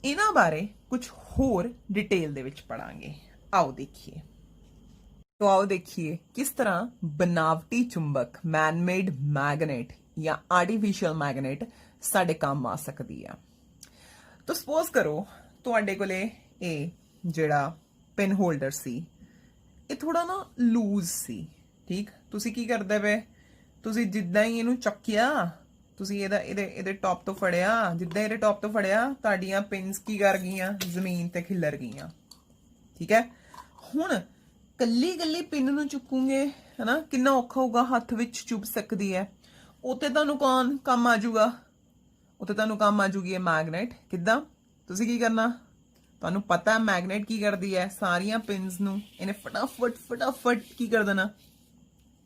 इन्हां बारे ਕੁਝ ਹੋਰ ਡਿਟੇਲ ਦੇ ਵਿੱਚ ਪੜਾਂਗੇ। ਆਓ ਦੇਖੀਏ। तो आओ देखिए किस तरह बनावटी चुंबक मैनमेड मैगनेट या आर्टिफिशियल मैगनेट साडे काम आ सकती है। तो सपोज करो तुहाडे कोले ਇਹ ਜਿਹੜਾ ਪਿਨ ਹੋਲਡਰ ਸੀ ਇਹ ਥੋੜਾ ਨਾ ਲੂਜ਼ ਸੀ, ਠੀਕ। ਤੁਸੀਂ ਕੀ ਕਰਦੇ ਵੇ, ਤੁਸੀਂ ਜਿੱਦਾਂ ਹੀ ਇਹਨੂੰ ਚੱਕਿਆ, ਤੁਸੀਂ ਇਹਦੇ ਟੌਪ ਤੋਂ ਫੜਿਆ, ਜਿੱਦਾਂ ਇਹਦੇ ਟੌਪ ਤੋਂ ਫੜਿਆ ਤੁਹਾਡੀਆਂ ਪਿਨਸ ਕੀ ਕਰ ਗਈਆਂ, ਜ਼ਮੀਨ ਤੇ ਖਿਲਰ ਗਈਆਂ, ਠੀਕ ਹੈ। ਹੁਣ ਕੱਲੀ ਪਿੰਨ ਨੂੰ ਚੁੱਕੂਗੇ ਹਨਾ, ਕਿੰਨਾ ਔਖਾ ਹੋਊਗਾ, ਹੱਥ ਵਿੱਚ ਚੁੱਭ ਸਕਦੀ ਹੈ। ਉੱਤੇ ਤੁਹਾਨੂੰ ਕੌਣ ਕੰਮ ਆ ਜਾਊਗਾ, ਉੱਤੇ ਤੁਹਾਨੂੰ ਕੰਮ ਆ ਜੂਗੀ ਇਹ ਮੈਗਨੇਟ। ਕਿੱਦਾਂ, ਤੁਸੀਂ ਕੀ ਕਰਨਾ, ਤੁਹਾਨੂੰ ਪਤਾ ਮੈਗਨੇਟ ਕੀ ਕਰਦੀ ਹੈ, ਸਾਰੀਆਂ ਪਿੰਸ ਨੂੰ ਇਹਨੇ ਫਟਾਫਟ ਕੀ ਕਰ ਦੇਣਾ,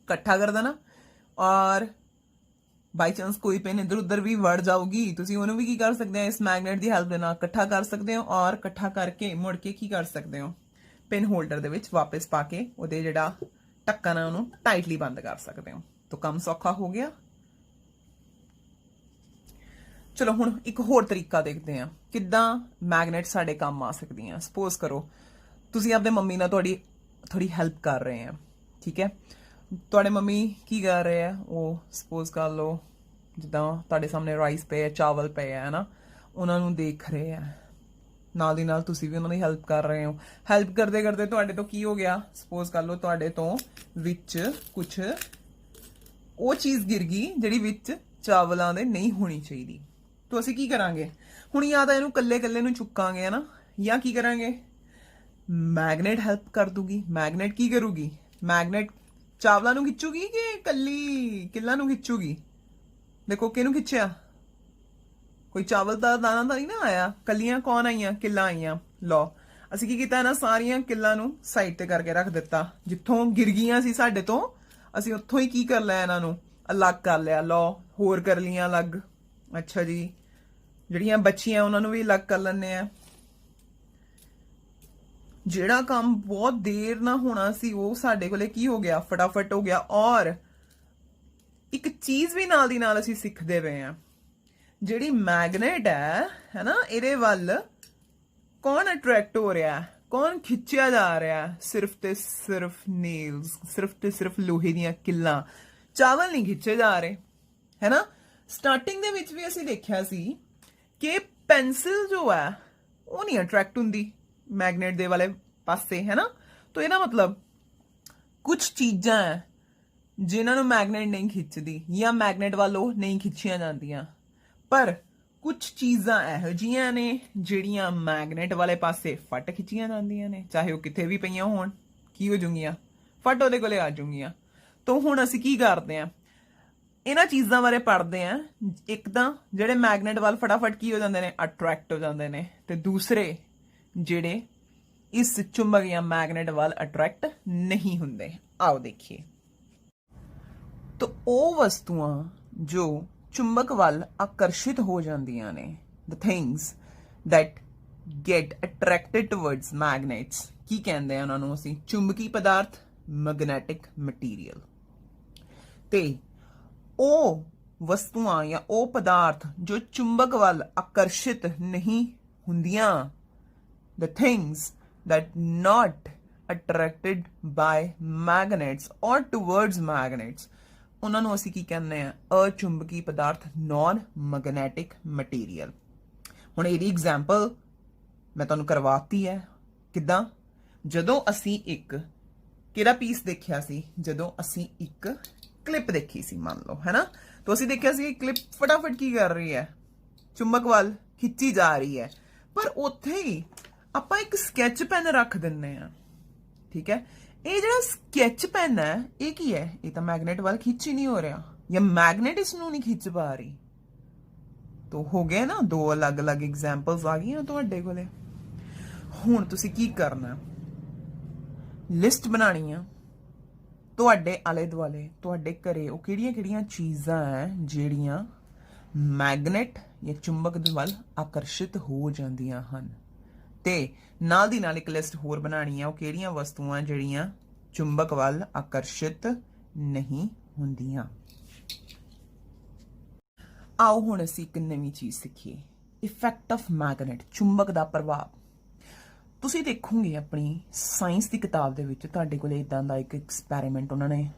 ਇਕੱਠਾ ਕਰ ਦੇਣਾ। ਔਰ ਬਾਈ ਚਾਂਸ ਕੋਈ ਪਿੰਨ ਇੱਧਰ ਉੱਧਰ ਵੀ ਵੜ ਜਾਊਗੀ, ਤੁਸੀਂ ਉਹਨੂੰ ਵੀ ਕੀ ਕਰ ਸਕਦੇ ਹੋ, ਇਸ ਮੈਗਨੇਟ ਦੀ ਹੈਲਪ ਦੇ ਨਾਲ ਇਕੱਠਾ ਕਰ ਸਕਦੇ ਹੋ। ਔਰ ਇਕੱਠਾ ਕਰਕੇ ਮੁੜ ਕੇ ਕੀ ਕਰ ਸਕਦੇ ਹੋ, ਪਿਨ ਹੋਲਡਰ ਦੇ ਵਿੱਚ ਵਾਪਸ ਪਾ ਕੇ ਉਹਦੇ ਜਿਹੜਾ ਢੱਕਣ ਹੈ ਉਹਨੂੰ ਟਾਈਟਲੀ ਬੰਦ ਕਰ ਸਕਦੇ ਹੋ। ਤਾਂ ਕੰਮ ਸੌਖਾ ਹੋ ਗਿਆ। ਚਲੋ ਹੁਣ ਇੱਕ ਹੋਰ ਤਰੀਕਾ ਦੇਖਦੇ ਹਾਂ ਕਿੱਦਾਂ ਮੈਗਨੇਟ ਸਾਡੇ ਕੰਮ ਆ ਸਕਦੀਆਂ। ਸਪੋਜ਼ ਕਰੋ ਤੁਸੀਂ ਆਪਣੇ ਮੰਮੀ ਨਾਲ ਥੋੜੀ ਹੈਲਪ ਕਰ ਰਹੇ ਆ, ਠੀਕ ਹੈ। ਤੁਹਾਡੇ ਮੰਮੀ ਕੀ ਕਰ ਰਹੇ ਆ, ਉਹ ਸਪੋਜ਼ ਕਰ ਲਓ ਜਿੱਦਾਂ ਤੁਹਾਡੇ ਸਾਹਮਣੇ ਰਾਈਸ ਪਏ ਆ, ਚਾਵਲ ਪਏ ਆ ਹਨਾ, ਉਹਨਾਂ ਨੂੰ ਦੇਖ ਰਹੇ ਆ, ਨਾਲ ਦੀ ਨਾਲ ਤੁਸੀਂ ਵੀ ਉਹਨਾਂ ਦੀ ਹੈਲਪ ਕਰ ਰਹੇ ਹੋ। ਹੈਲਪ ਕਰਦੇ ਕਰਦੇ ਤੁਹਾਡੇ ਤੋਂ ਕੀ ਹੋ ਗਿਆ, ਸਪੋਜ਼ ਕਰ ਲਓ ਤੁਹਾਡੇ ਤੋਂ ਵਿੱਚ ਕੁਝ ਉਹ ਚੀਜ਼ ਗਿਰ ਗਈ ਜਿਹੜੀ ਵਿੱਚ ਚਾਵਲਾਂ ਦੇ ਨਹੀਂ ਹੋਣੀ ਚਾਹੀਦੀ। ਤਾਂ ਅਸੀਂ ਕੀ ਕਰਾਂਗੇ ਹੁਣ, ਜਾਂ ਤਾਂ ਇਹਨੂੰ ਕੱਲੇ ਨੂੰ ਚੁੱਕਾਂਗੇ ਹੈ ਨਾ, ਜਾਂ ਕੀ ਕਰਾਂਗੇ, ਮੈਗਨੇਟ ਹੈਲਪ ਕਰ ਦੂਗੀ। ਮੈਗਨੇਟ ਕੀ ਕਰੂਗੀ, ਮੈਗਨੇਟ ਚਾਵਲਾਂ ਨੂੰ ਖਿੱਚੂਗੀ ਕਿ ਕਿੱਲਾਂ ਨੂੰ ਖਿੱਚੂਗੀ। ਦੇਖੋ ਕਿਹਨੂੰ ਖਿੱਚਿਆ, ਕੋਈ ਚਾਵਲ ਦਾ ਦਾਣਾ ਤਾਂ ਨਹੀਂ ਨਾ ਆਇਆ, ਕੱਲੀਆਂ ਕੌਣ ਆਈਆਂ, ਕਿੱਲਾਂ ਆਈਆਂ। ਲਓ ਅਸੀਂ ਕੀ ਕੀਤਾ ਨਾ, ਸਾਰੀਆਂ ਕਿੱਲਾਂ ਨੂੰ ਸਾਈਡ ਤੇ ਕਰਕੇ ਰੱਖ ਦਿੱਤਾ, ਜਿੱਥੋਂ ਗਿਰ ਗਈਆਂ ਸੀ ਸਾਡੇ ਤੋਂ ਅਸੀਂ ਉੱਥੋਂ ਹੀ ਕੀ ਕਰ ਲਿਆ, ਇਹਨਾਂ ਨੂੰ ਅਲੱਗ ਕਰ ਲਿਆ। ਲਓ ਹੋਰ ਕਰ ਲੀਆਂ ਅਲੱਗ। ਅੱਛਾ ਜੀ, ਜਿਹੜੀਆਂ ਬੱਚੀਆਂ ਉਹਨਾਂ ਨੂੰ ਵੀ ਅਲੱਗ ਕਰ ਲੈਣੇ ਆ। ਜਿਹੜਾ ਕੰਮ ਬਹੁਤ ਦੇਰ ਨਾ ਹੋਣਾ ਸੀ ਉਹ ਸਾਡੇ ਕੋਲੇ ਕੀ ਹੋ ਗਿਆ, ਫਟਾਫਟ ਹੋ ਗਿਆ। ਔਰ ਇੱਕ ਚੀਜ਼ ਵੀ ਨਾਲ ਦੀ ਨਾਲ ਅਸੀਂ ਸਿੱਖਦੇ ਪਏ ਆ, ਜਿਹੜੀ ਮੈਗਨੇਟ ਹੈ ਨਾ, ਇਹਦੇ ਵੱਲ ਕੌਣ ਅਟਰੈਕਟ ਹੋ ਰਿਹਾ, ਕੌਣ ਖਿੱਚਿਆ ਜਾ ਰਿਹਾ, ਸਿਰਫ ਤੇ ਸਿਰਫ ਨੇਲਸ, ਸਿਰਫ ਤੇ ਸਿਰਫ ਲੋਹੇ ਦੀਆਂ ਕਿੱਲਾਂ। ਚਾਵਲ ਨਹੀਂ ਖਿੱਚੇ ਜਾ ਰਹੇ ਹੈ ਨਾ। ਸਟਾਰਟਿੰਗ ਦੇ ਵਿੱਚ ਵੀ ਅਸੀਂ ਦੇਖਿਆ ਸੀ ਕਿ ਪੈਨਸਿਲ ਜੋ ਹੈ ਉਹ ਨਹੀਂ ਅਟਰੈਕਟ ਹੁੰਦੀ ਮੈਗਨੇਟ ਦੇ ਵਾਲੇ ਪਾਸੇ ਹੈ ਨਾ। ਤਾਂ ਇਹਦਾ ਮਤਲਬ ਕੁਝ ਚੀਜ਼ਾਂ ਹੈ ਜਿਨ੍ਹਾਂ ਨੂੰ ਮੈਗਨੇਟ ਨਹੀਂ ਖਿੱਚਦੀ ਜਾਂ ਮੈਗਨੇਟ ਵੱਲੋਂ ਨਹੀਂ ਖਿੱਚੀਆਂ ਜਾਂਦੀਆਂ, ਪਰ ਕੁਝ ਚੀਜ਼ਾਂ ਇਹੋ ਜਿਹੀਆਂ ਨੇ ਜਿਹੜੀਆਂ ਮੈਗਨੇਟ ਵਾਲੇ ਪਾਸੇ ਫਟ ਖਿੱਚੀਆਂ ਜਾਂਦੀਆਂ ਨੇ, ਚਾਹੇ ਉਹ ਕਿਤੇ ਵੀ ਪਈਆਂ ਹੋਣ, ਕੀ ਹੋ ਜੂਗੀਆਂ, ਫਟ ਉਹਦੇ ਕੋਲੇ ਆ ਜੂਗੀਆਂ। ਤਾਂ ਹੁਣ ਅਸੀਂ ਕੀ ਕਰਦੇ ਆ, ਇਹਨਾਂ ਚੀਜ਼ਾਂ ਬਾਰੇ ਪੜ੍ਹਦੇ ਆ। ਇੱਕ ਤਾਂ ਜਿਹੜੇ ਮੈਗਨੇਟ ਵੱਲ ਫਟਾਫਟ ਕੀ ਹੋ ਜਾਂਦੇ ਨੇ, ਅਟਰੈਕਟ ਹੋ ਜਾਂਦੇ ਨੇ, ਤੇ ਦੂਸਰੇ ਜਿਹੜੇ ਇਸ ਚੁੰਬਕ ਜਾਂ ਮੈਗਨੇਟ ਵੱਲ ਅਟਰੈਕਟ ਨਹੀਂ ਹੁੰਦੇ। ਆਓ ਦੇਖੀਏ। ਤਾਂ ਉਹ ਵਸਤੂਆਂ ਜੋ ਚੁੰਬਕ ਵੱਲ ਆਕਰਸ਼ਿਤ ਹੋ ਜਾਂਦੀਆਂ ਨੇ, the things that get attracted towards magnets, ਕੀ ਕਹਿੰਦੇ ਆ ਉਹਨਾਂ ਨੂੰ ਅਸੀਂ, ਚੁੰਬਕੀ ਪਦਾਰਥ, ਮੈਗਨੈਟਿਕ ਮਟੀਰੀਅਲ। ਤੇ ਉਹ ਵਸਤੂਆਂ ਜਾਂ ਉਹ ਪਦਾਰਥ ਜੋ ਚੁੰਬਕ ਵੱਲ ਆਕਰਸ਼ਿਤ ਨਹੀਂ ਹੁੰਦੀਆਂ, the things that not attracted by magnets or towards magnets, ਉਹਨਾਂ ਨੂੰ ਅਸੀਂ ਕੀ ਕਹਿੰਦੇ ਆ, ਅਚੁੰਬਕੀ ਪਦਾਰਥ, ਨਾਨ ਮੈਗਨੈਟਿਕ ਮਟੀਰੀਅਲ। ਹੁਣ ਇਹਦੀ ਐਗਜ਼ਾਮਪਲ ਮੈਂ ਤੁਹਾਨੂੰ ਕਰਵਾਤੀ ਹੈ। ਕਿੱਦਾਂ, ਜਦੋਂ ਅਸੀਂ ਕਿਹੜਾ ਪੀਸ ਦੇਖਿਆ ਸੀ, ਜਦੋਂ ਅਸੀਂ ਇੱਕ ਕਲਿੱਪ ਦੇਖੀ ਸੀ ਮੰਨ ਲਓ ਹੈ ਨਾ, ਤਾਂ ਅਸੀਂ ਦੇਖਿਆ ਸੀ ਕਲਿੱਪ ਫਟਾਫਟ ਕੀ ਕਰ ਰਹੀ ਹੈ, ਚੁੰਬਕ ਵੱਲ ਖਿੱਚੀ ਜਾ ਰਹੀ ਹੈ, ਪਰ ਉੱਥੇ ਹੀ ਆਪਾਂ ਇੱਕ ਸਕੈਚ ਪੈਨ ਰੱਖ ਦਿੰਦੇ ਆ, ਠੀਕ ਹੈ। ਇਹ ਜਿਹੜਾ ਸਕੈਚ ਪੈਨ ਹੈ ਇਹ ਕੀ ਹੈ, ਇਹ ਤਾਂ ਮੈਗਨੇਟ ਵੱਲ ਖਿੱਚ ਹੀ ਨਹੀਂ ਹੋ ਰਿਹਾ, ਜਾਂ ਮੈਗਨੇਟ ਇਸ ਨੂੰ ਨਹੀਂ ਖਿੱਚ ਪਾ ਰਹੀ। ਤਾਂ ਹੋ ਗਏ ਨਾ, ਦੋ ਅਲੱਗ-ਅਲੱਗ ਐਗਜ਼ਾਮਪਲਸ ਆ ਗਈਆਂ ਤੁਹਾਡੇ ਕੋਲੇ। ਹੁਣ ਤੁਸੀਂ ਕੀ ਕਰਨਾ, ਲਿਸਟ ਬਣਾਣੀ ਆ ਤੁਹਾਡੇ ਆਲੇ ਦੁਆਲੇ, ਤੁਹਾਡੇ ਘਰੇ ਉਹ ਕਿਹੜੀਆਂ ਚੀਜ਼ਾਂ ਹੈ ਜਿਹੜੀਆਂ ਮੈਗਨੇਟ ਜਾਂ ਚੁੰਬਕ ਦੇ ਵੱਲ ਆਕਰਸ਼ਿਤ ਹੋ ਜਾਂਦੀਆਂ ਹਨ, ਤੇ ਨਾਲ ਦੀ ਨਾਲ ਇੱਕ ਲਿਸਟ ਹੋਰ ਬਣਾਣੀ ਆ, ਉਹ ਕਿਹੜੀਆਂ ਵਸਤੂਆਂ ਜਿਹੜੀਆਂ ਚੁੰਬਕ ਵੱਲ ਆਕਰਸ਼ਿਤ ਨਹੀਂ ਹੁੰਦੀਆਂ। ਆਓ ਹੁਣ ਅਸੀਂ ਇੱਕ ਨਵੀਂ ਚੀਜ਼ ਸਿੱਖੀਏ, ਇਫੈਕਟ ਆਫ ਮੈਗਨੇਟ, ਚੁੰਬਕ ਦਾ ਪ੍ਰਭਾਵ। ਤੁਸੀਂ ਦੇਖੋਗੇ ਆਪਣੀ ਸਾਇੰਸ ਦੀ ਕਿਤਾਬ ਦੇ ਵਿੱਚ ਤੁਹਾਡੇ ਕੋਲੇ ਇਦਾਂ ਦਾ ਇੱਕ ਐਕਸਪੈਰੀਮੈਂਟ ਉਹਨਾਂ ਨੇ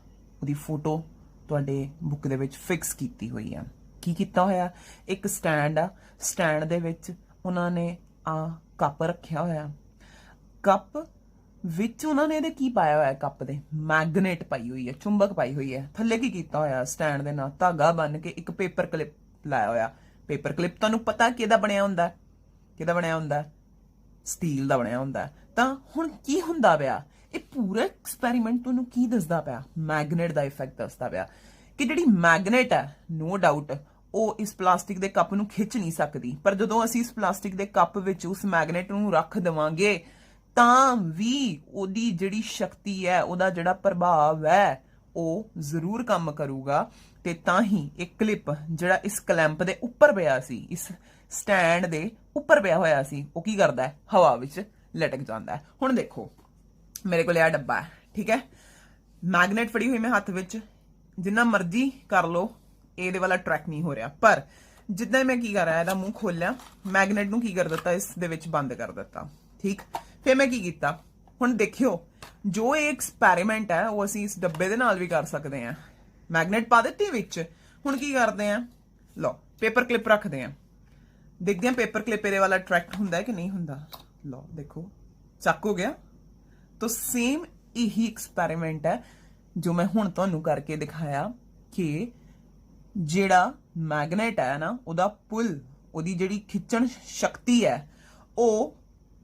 ਉਹਦੀ ਫੋਟੋ ਤੁਹਾਡੇ ਬੁੱਕ ਦੇ ਵਿੱਚ ਫਿਕਸ ਕੀਤੀ ਹੋਈ ਆ। ਕੀ ਕੀਤਾ ਹੋਇਆ, ਇੱਕ ਸਟੈਂਡ ਆ, ਸਟੈਂਡ ਦੇ ਵਿੱਚ ਉਹਨਾਂ ਨੇ ਆ ਕੱਪ ਰੱਖਿਆ ਹੋਇਆ, ਕੱਪ ਵਿੱਚ ਉਹਨਾਂ ਨੇ ਇਹਦੇ ਕੀ ਪਾਇਆ ਹੋਇਆ, ਕੱਪ ਦੇ ਮੈਗਨੇਟ ਪਾਈ ਹੋਈ ਹੈ, ਚੁੰਬਕ ਪਾਈ ਹੋਈ ਹੈ। ਥੱਲੇ ਕੀ ਕੀਤਾ ਹੋਇਆ, ਸਟੈਂਡ ਦੇ ਨਾਲ ਧਾਗਾ ਬੰਨ ਕੇ ਇੱਕ ਪੇਪਰ ਕਲਿੱਪ ਲਾਇਆ ਹੋਇਆ। ਪੇਪਰ ਕਲਿੱਪ ਤੁਹਾਨੂੰ ਪਤਾ ਕਿਹਦਾ ਬਣਿਆ ਹੁੰਦਾ, ਕਿਹਦਾ ਬਣਿਆ ਹੁੰਦਾ, ਸਟੀਲ ਦਾ ਬਣਿਆ ਹੁੰਦਾ। ਤਾਂ ਹੁਣ ਕੀ ਹੁੰਦਾ ਪਿਆ, ਇਹ ਪੂਰਾ ਐਕਸਪੈਰੀਮੈਂਟ ਤੁਹਾਨੂੰ ਕੀ ਦੱਸਦਾ ਪਿਆ, ਮੈਗਨੇਟ ਦਾ ਇਫੈਕਟ ਦੱਸਦਾ ਪਿਆ ਕਿ ਜਿਹੜੀ ਮੈਗਨੇਟ ਹੈ ਨੋ ਡਾਊਟ ਉਹ ਇਸ ਪਲਾਸਟਿਕ ਦੇ ਕੱਪ ਨੂੰ ਖਿੱਚ ਨਹੀਂ ਸਕਦੀ, ਪਰ ਜਦੋਂ ਅਸੀਂ ਇਸ ਪਲਾਸਟਿਕ ਦੇ ਕੱਪ ਵਿੱਚ ਉਸ ਮੈਗਨੇਟ ਨੂੰ ਰੱਖ ਦੇਵਾਂਗੇ ਤਾਂ ਵੀ ਉਹਦੀ ਜਿਹੜੀ ਸ਼ਕਤੀ ਹੈ, ਉਹਦਾ ਜਿਹੜਾ ਪ੍ਰਭਾਵ ਹੈ ਉਹ ਜ਼ਰੂਰ ਕੰਮ ਕਰੂਗਾ। ਤੇ ਤਾਂ ਹੀ ਇਹ ਕਲਿੱਪ ਜਿਹੜਾ ਇਸ ਕਲੈਂਪ ਦੇ ਉੱਪਰ ਪਿਆ ਸੀ, ਇਸ ਸਟੈਂਡ ਦੇ ਉੱਪਰ ਪਿਆ ਹੋਇਆ ਸੀ, ਉਹ ਕੀ ਕਰਦਾ ਹੈ, ਹਵਾ ਵਿੱਚ ਲਟਕ ਜਾਂਦਾ ਹੈ। ਹੁਣ ਦੇਖੋ ਮੇਰੇ ਕੋਲ ਇਹ ਡੱਬਾ ਹੈ, ਠੀਕ ਹੈ, ਮੈਗਨੇਟ ਫੜੀ ਹੋਈ ਮੈਂ ਹੱਥ ਵਿੱਚ, ਜਿੰਨਾ ਮਰਜ਼ੀ ਕਰ ਲੋ ਇਹਦੇ ਵਾਲਾ ਟਰੈਕ ਨਹੀਂ ਹੋ ਰਿਹਾ, ਪਰ ਜਿੱਦਾਂ ਮੈਂ ਕੀ ਕਰ ਰਿਹਾ, ਇਹਦਾ ਮੂੰਹ ਖੋਲਿਆ, ਮੈਗਨੇਟ ਨੂੰ ਕੀ ਕਰ ਦਿੱਤਾ, ਇਸ ਦੇ ਵਿੱਚ ਬੰਦ ਕਰ ਦਿੱਤਾ, ਠੀਕ। ਫਿਰ ਮੈਂ ਕੀ ਕੀਤਾ, ਹੁਣ ਦੇਖਿਓ ਜੋ ਇਹ ਐਕਸਪੈਰੀਮੈਂਟ ਹੈ ਉਹ ਅਸੀਂ ਇਸ ਡੱਬੇ ਦੇ ਨਾਲ ਵੀ ਕਰ ਸਕਦੇ ਹਾਂ। ਮੈਗਨੇਟ ਪਾ ਦਿੱਤੀ ਵਿੱਚ, ਹੁਣ ਕੀ ਕਰਦੇ ਆ, ਲਓ ਪੇਪਰ ਕਲਿੱਪ ਰੱਖਦੇ ਆ, ਦੇਖਦੇ ਆ ਪੇਪਰ ਕਲਿੱਪ ਇਹਦੇ ਵਾਲਾ ਅਟਰੈਕਟ ਹੁੰਦਾ ਹੈ ਕਿ ਨਹੀਂ ਹੁੰਦਾ। ਲਓ ਦੇਖੋ ਚੱਕ ਹੋ ਗਿਆ। तो सेम यही एक्सपेरिमेंट है जो मैं हुण तुहानूं करके दिखाया कि जिहड़ा मैगनेट है ना उहदा पुल उहदी जिहड़ी खिच्चण शक्ति है वो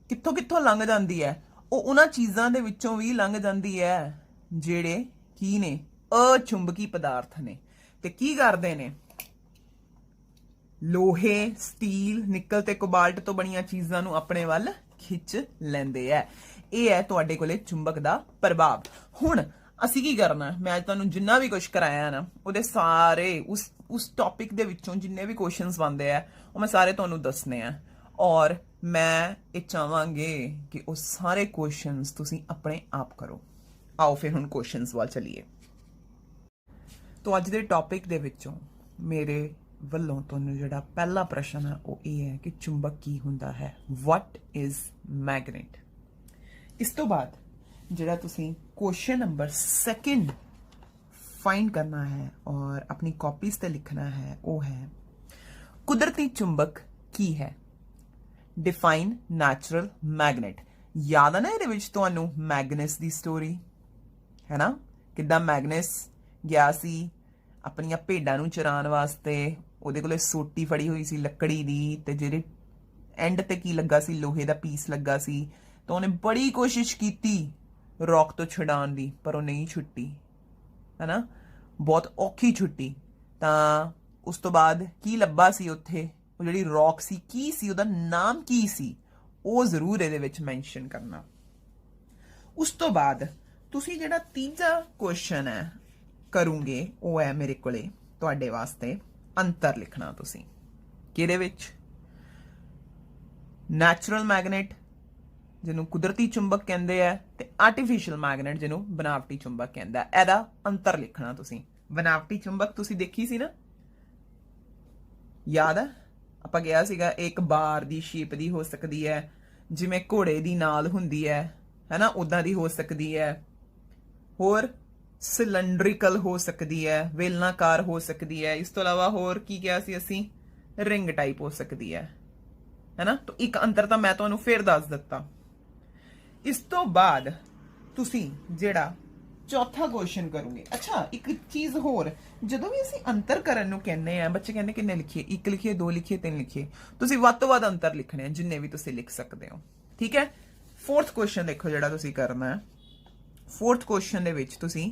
कित्थों कित्थों लंघ जाती है, वो उन्हां चीज़ां दे विच्चों भी लंघ जाती है जिहड़े की ने अचुंबकी पदार्थ ने। ते की करदे ने, लोहे स्टील निकल ते कोबाल्ट तो बणीआं चीज़ां नूं अपने वल खिच लैंदे है। ਇਹ ਹੈ ਤੁਹਾਡੇ ਕੋਲੇ ਚੁੰਬਕ ਦਾ ਪ੍ਰਭਾਵ। ਹੁਣ ਅਸੀਂ ਕੀ ਕਰਨਾ, ਮੈਂ ਅੱਜ ਤੁਹਾਨੂੰ ਜਿੰਨਾ ਵੀ ਕੁਝ ਕਰਾਇਆ ਨਾ ਉਹਦੇ ਸਾਰੇ ਉਸ ਟੌਪਿਕ ਦੇ ਵਿੱਚੋਂ ਜਿੰਨੇ ਵੀ ਕੁਐਸਚਨਸ ਬਣਦੇ ਆ ਉਹ ਮੈਂ ਸਾਰੇ ਤੁਹਾਨੂੰ ਦੱਸਨੇ ਆ, ਔਰ ਮੈਂ ਇਹ ਚਾਹਾਂਗੇ ਕਿ ਉਹ ਸਾਰੇ ਕੁਐਸਚਨਸ ਤੁਸੀਂ ਆਪਣੇ ਆਪ ਕਰੋ। ਆਓ ਫਿਰ ਹੁਣ ਕੁਐਸਚਨਸ ਵੱਲ ਚੱਲੀਏ। तो ਅੱਜ ਦੇ ਟੌਪਿਕ ਦੇ ਵਿੱਚੋਂ ਮੇਰੇ ਵੱਲੋਂ ਤੁਹਾਨੂੰ ਜਿਹੜਾ ਪਹਿਲਾ ਪ੍ਰਸ਼ਨ ਹੈ ਉਹ ਇਹ ਹੈ ਕਿ ਚੁੰਬਕ ਕੀ ਹੁੰਦਾ ਹੈ, what is magnet। इस तो बाद ਜਿਹੜਾ ਤੁਸੀਂ क्वेश्चन नंबर 2 फाइंड करना है और अपनी कॉपीज ਤੇ लिखना है वो है कुदरती चुंबक की है, डिफाइन नैचुरल मैगनेट। याद है ना ਇਹਦੇ ਵਿੱਚ ਤੁਹਾਨੂੰ मैगनस ਦੀ स्टोरी है ना, ਕਿੱਦਾਂ मैगनस ਗਿਆ ਸੀ ਆਪਣੀਆਂ ਭੇਡਾਂ ਨੂੰ ਚਰਾਉਣ ਵਾਸਤੇ, ਉਹਦੇ ਕੋਲੇ ਸੋਟੀ ਫੜੀ ਹੋਈ ਸੀ ਲੱਕੜੀ ਦੀ ਤੇ ਜਿਹੜੇ ਐਂਡ ਤੇ ਕੀ ਲੱਗਾ ਸੀ, ਲੋਹੇ ਦਾ ਪੀਸ ਲੱਗਾ ਸੀ। तो उन्हें बड़ी कोशिश की रॉक तो छुड़ाने दी पर वो नहीं छुट्टी, है ना, बहुत औखी छुट्टी। तो उस तो बाद की लब्बा सी उत्थे वो जिहड़ी रॉक सी की सी, उहदा नाम की सी, वो जरूर इहदे विच मैंशन करना। उस तो बाद तुसी जिहड़ा तीजा क्वेश्चन है करूंगे वो है मेरे कोले तुहाडे वास्ते अंतर लिखना तुसी किहदे विच, नैचुरल मैगनेट ਜਿਹਨੂੰ ਕੁਦਰਤੀ ਚੁੰਬਕ ਕਹਿੰਦੇ ਆ ਤੇ ਆਰਟੀਫੀਸ਼ੀਅਲ ਮੈਗਨੇਟ ਜਿਹਨੂੰ ਬਨਾਵਟੀ ਚੁੰਬਕ ਕਹਿੰਦਾ। ਇਹਦਾ ਅੰਤਰ ਲਿਖਣਾ ਤੁਸੀਂ। ਬਨਾਵਟੀ ਚੁੰਬਕ ਤੁਸੀਂ ਦੇਖੀ ਸੀ ਨਾ, ਯਾਦ ਹੈ ਆਪਾਂ ਗਿਆ ਸੀਗਾ, ਇੱਕ ਬਾਰ ਦੀ ਸ਼ੇਪ ਦੀ ਹੋ ਸਕਦੀ ਹੈ, ਜਿਵੇਂ ਘੋੜੇ ਦੀ ਨਾਲ ਹੁੰਦੀ ਹੈ ਨਾ, ਉਦਾਂ ਦੀ ਹੋ ਸਕਦੀ ਹੈ, ਹੋਰ ਸਿਲੰਡਰੀਕਲ ਹੋ ਸਕਦੀ ਹੈ, ਵੇਲਨਾਕਾਰ ਹੋ ਸਕਦੀ ਹੈ, ਇਸ ਤੋਂ ਇਲਾਵਾ ਹੋਰ ਕੀ ਕਿਹਾ ਸੀ ਅਸੀਂ, ਰਿੰਗ ਟਾਈਪ ਹੋ ਸਕਦੀ ਹੈ ਨਾ। ਤਾਂ ਇੱਕ ਅੰਤਰ ਤਾਂ ਮੈਂ ਤੁਹਾਨੂੰ ਫੇਰ ਦੱਸ ਦਿੱਤਾ। ਇਸ ਤੋਂ ਬਾਅਦ ਤੁਸੀਂ ਜਿਹੜਾ ਚੌਥਾ ਕੁਐਸਚਨ ਕਰੋਗੇ। ਅੱਛਾ ਇੱਕ ਚੀਜ਼ ਹੋਰ, ਜਦੋਂ ਵੀ ਅਸੀਂ ਅੰਤਰ ਕਰਨ ਨੂੰ ਕਹਿੰਦੇ ਆ, ਬੱਚੇ ਕਹਿੰਦੇ ਕਿੰਨੇ ਲਿਖੀਏ, 1 ਲਿਖੀਏ, 2 ਲਿਖੀਏ, 3 ਲਿਖੀਏ, ਤੁਸੀਂ ਵੱਧ ਤੋਂ ਵੱਧ ਅੰਤਰ ਲਿਖਣੇ ਆ ਜਿੰਨੇ ਵੀ ਤੁਸੀਂ ਲਿਖ ਸਕਦੇ ਹੋ, ਠੀਕ ਹੈ। 4th ਕੁਐਸਚਨ ਦੇਖੋ ਜਿਹੜਾ ਤੁਸੀਂ ਕਰਨਾ ਹੈ। 4th ਕੁਐਸਚਨ ਦੇ ਵਿੱਚ ਤੁਸੀਂ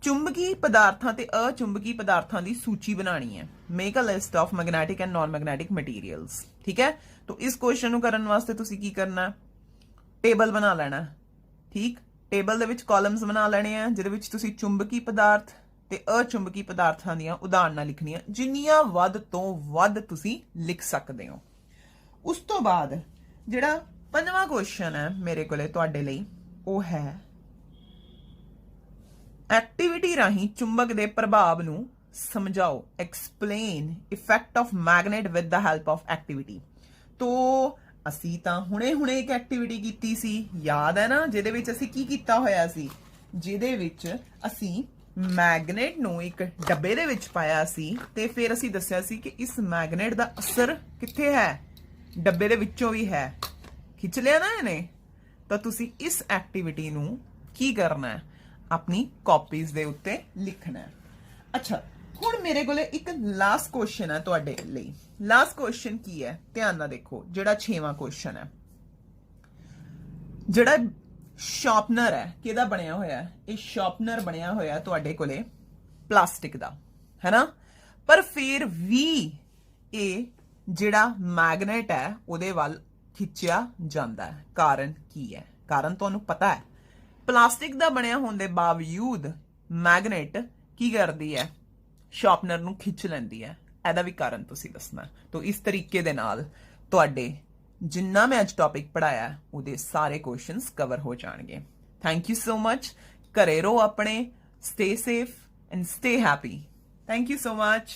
ਚੁੰਬਕੀ ਪਦਾਰਥਾਂ ਤੇ ਅਚੁੰਬਕੀ ਪਦਾਰਥਾਂ ਦੀ ਸੂਚੀ ਬਣਾਣੀ ਹੈ। Make a list of magnetic and non magnetic materials, ਠੀਕ ਹੈ। ਤਾਂ ਇਸ ਕੁਐਸਚਨ ਨੂੰ ਕਰਨ ਵਾਸਤੇ ਤੁਸੀਂ ਕੀ ਕਰਨਾ, ਟੇਬਲ ਬਣਾ ਲੈਣਾ, ਠੀਕ। ਟੇਬਲ ਦੇ ਵਿੱਚ ਕਾਲਮਸ ਬਣਾ ਲੈਣੇ ਆ ਜਿਹਦੇ ਵਿੱਚ ਤੁਸੀਂ ਚੁੰਬਕੀ ਪਦਾਰਥ ਤੇ ਅਚੁੰਬਕੀ ਪਦਾਰਥਾਂ ਦੀਆਂ ਉਦਾਹਰਨਾਂ ਲਿਖਣੀਆਂ, ਜਿੰਨੀਆਂ ਵੱਧ ਤੋਂ ਵੱਧ ਤੁਸੀਂ ਲਿਖ ਸਕਦੇ ਹੋ। ਉਸ ਤੋਂ ਬਾਅਦ ਜਿਹੜਾ 5ਵਾਂ ਕੁਐਸਚਨ ਹੈ ਮੇਰੇ ਕੋਲੇ ਤੁਹਾਡੇ ਲਈ ਉਹ ਹੈ ਐਕਟੀਵਿਟੀ ਰਾਹੀਂ ਚੁੰਬਕ ਦੇ ਪ੍ਰਭਾਵ ਨੂੰ ਸਮਝਾਓ। Explain effect of magnet with the help of activity. तो ਅਸੀਂ ਤਾਂ ਹੁਣੇ ਇੱਕ ਐਕਟੀਵਿਟੀ ਕੀਤੀ ਸੀ, ਯਾਦ ਹੈ ਨਾ, ਜਿਹਦੇ ਵਿੱਚ ਅਸੀਂ ਕੀ ਕੀਤਾ ਹੋਇਆ ਸੀ, ਜਿਹਦੇ ਵਿੱਚ ਅਸੀਂ ਮੈਗਨੇਟ ਨੂੰ ਇੱਕ ਡੱਬੇ ਦੇ ਵਿੱਚ ਪਾਇਆ ਸੀ ਤੇ ਫਿਰ ਅਸੀਂ ਦੱਸਿਆ ਸੀ ਕਿ ਇਸ ਮੈਗਨੇਟ ਦਾ ਅਸਰ ਕਿੱਥੇ ਹੈ, ਡੱਬੇ ਦੇ ਵਿੱਚੋਂ ਵੀ ਹੈ। ਖਿੱਚ ਲਿਆ ਨਾ ਇਹਨੇ? ਤਾਂ ਤੁਸੀਂ ਇਸ ਐਕਟੀਵਿਟੀ ਨੂੰ ਕੀ ਕਰਨਾ ਹੈ, ਆਪਣੀ ਕਾਪੀਜ਼ ਦੇ ਉੱਤੇ ਲਿਖਣਾ ਹੈ। ਅੱਛਾ, ਹੁਣ ਮੇਰੇ ਕੋਲੇ ਇੱਕ ਲਾਸਟ ਕੁਐਸਚਨ ਹੈ ਤੁਹਾਡੇ ਲਈ। ਲਾਸਟ ਕੁਐਸਚਨ ਕੀ ਹੈ, ਧਿਆਨ ਨਾਲ ਦੇਖੋ, ਜਿਹੜਾ 6ਵਾਂ ਕੁਐਸਚਨ ਹੈ। ਜਿਹੜਾ ਸ਼ਾਰਪਨਰ ਹੈ ਕਿਹਦਾ ਬਣਿਆ ਹੋਇਆ ਹੈ? ਇਹ ਸ਼ਾਰਪਨਰ ਬਣਿਆ ਹੋਇਆ ਤੁਹਾਡੇ ਕੋਲੇ ਪਲਾਸਟਿਕ ਦਾ, ਹੈ ਨਾ? ਪਰ ਫਿਰ ਵੀ ਇਹ ਜਿਹੜਾ ਮੈਗਨੇਟ ਹੈ ਉਹਦੇ ਵੱਲ ਖਿੱਚਿਆ ਜਾਂਦਾ ਹੈ। ਕਾਰਨ ਕੀ ਹੈ? ਕਾਰਨ ਤੁਹਾਨੂੰ ਪਤਾ ਹੈ, ਪਲਾਸਟਿਕ ਦਾ ਬਣਿਆ ਹੋਣ ਦੇ ਬਾਵਜੂਦ ਮੈਗਨੇਟ ਕੀ ਕਰਦੀ ਹੈ, ਸ਼ਾਰਪਨਰ ਨੂੰ ਖਿੱਚ ਲੈਂਦੀ ਹੈ। ਇਹਦਾ ਵੀ ਕਾਰਨ ਤੁਸੀਂ ਦੱਸਣਾ। ਤਾਂ ਇਸ ਤਰੀਕੇ ਦੇ ਨਾਲ ਤੁਹਾਡੇ ਜਿੰਨਾ ਮੈਂ ਅੱਜ ਟੌਪਿਕ ਪੜਾਇਆ ਉਹਦੇ ਸਾਰੇ ਕੁਐਸਚਨਸ ਕਵਰ ਹੋ ਜਾਣਗੇ। Thank you so much. ਘਰੇ ਰਹੋ ਆਪਣੇ, stay safe and stay happy. Thank you so much.